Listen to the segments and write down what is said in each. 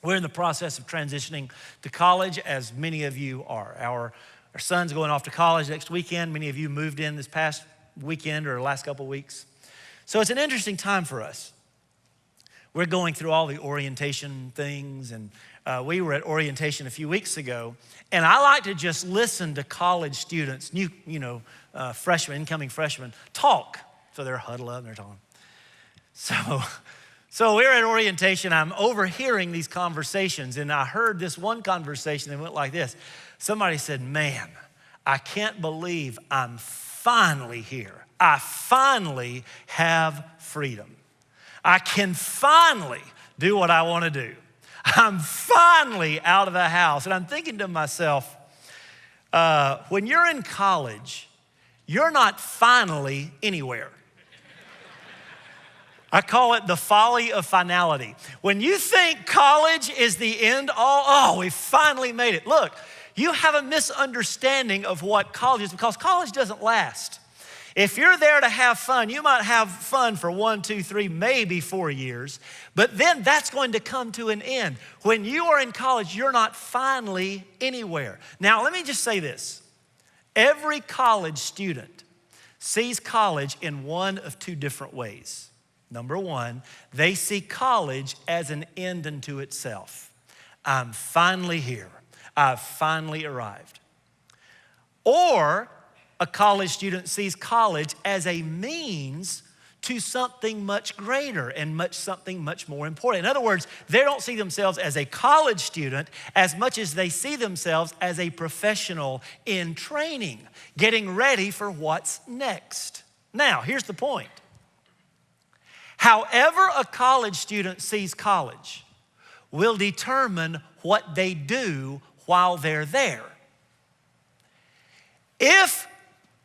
We're in the process of transitioning to college, as many of you are. Our son's going off to college next weekend. Many of you moved in this past weekend or last couple of weeks. So it's an interesting time for us. We're going through all the orientation things, and we were at orientation a few weeks ago, and I like to just listen to college students, freshmen, incoming freshmen, talk. So they're huddled up and they're talking. So we're at orientation. I'm overhearing these conversations, and I heard this one conversation that went like this. Somebody said, "Man, I can't believe I'm finally here. I finally have freedom. I can finally do what I want to do. I'm finally out of the house." And I'm thinking to myself, when you're in college, you're not finally anywhere. I call it the folly of finality. When you think college is the end all, we finally made it. Look, you have a misunderstanding of what college is, because college doesn't last. If you're there to have fun, you might have fun for 1, 2, 3, maybe 4 years, but then that's going to come to an end. When you are in college, you're not finally anywhere. Now, let me just say this. Every college student sees college in one of two different ways. Number one, they see college as an end unto itself. I'm finally here. I've finally arrived. Or a college student sees college as a means to something much greater and something much more important. In other words, they don't see themselves as a college student as much as they see themselves as a professional in training, getting ready for what's next. Now, here's the point. However a college student sees college will determine what they do while they're there. If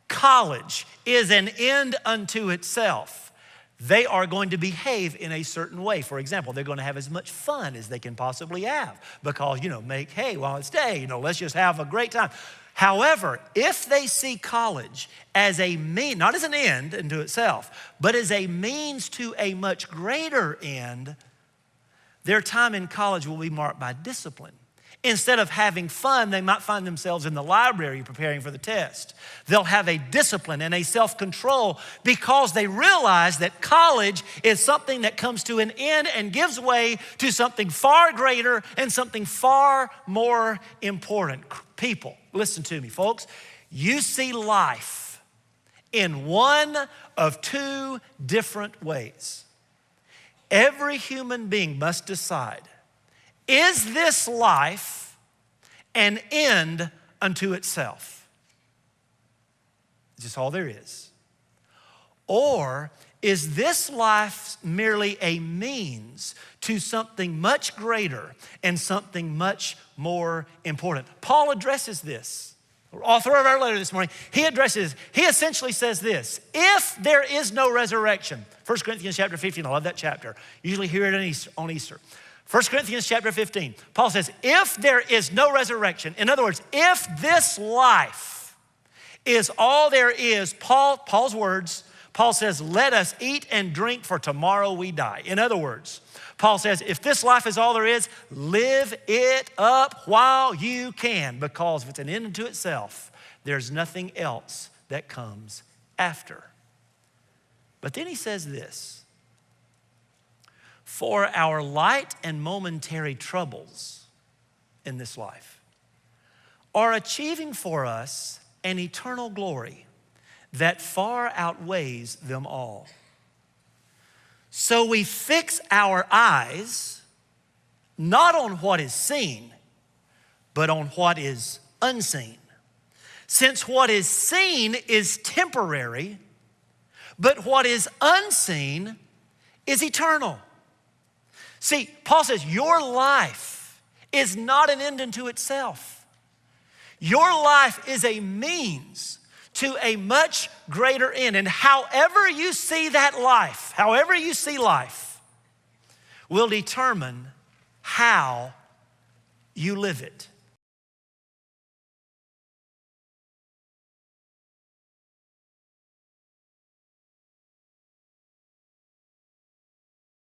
college is an end unto itself, they are going to behave in a certain way. For example, they're going to have as much fun as they can possibly have because, make hay while it's day. Let's just have a great time. However, if they see college as a means, not as an end unto itself, but as a means to a much greater end, their time in college will be marked by discipline. Instead of having fun, they might find themselves in the library preparing for the test. They'll have a discipline and a self-control because they realize that college is something that comes to an end and gives way to something far greater and something far more important. People, listen to me, folks. You see life in one of two different ways. Every human being must decide, is this life an end unto itself? Is this all there is? Or is this life merely a means to something much greater and something much more important? Paul addresses this. The author of our letter this morning, he essentially says this: if there is no resurrection, 1 Corinthians chapter 15, I love that chapter. Usually hear it on Easter. 1 Corinthians chapter 15, Paul says, if there is no resurrection, in other words, if this life is all there is, Paul's words, Paul says, let us eat and drink, for tomorrow we die. In other words, Paul says, if this life is all there is, live it up while you can, because if it's an end unto itself, there's nothing else that comes after. But then he says this: for our light and momentary troubles in this life are achieving for us an eternal glory that far outweighs them all. So we fix our eyes not on what is seen, but on what is unseen. Since what is seen is temporary, but what is unseen is eternal. See, Paul says your life is not an end unto itself. Your life is a means to a much greater end. And however you see that life, however you see life, will determine how you live it.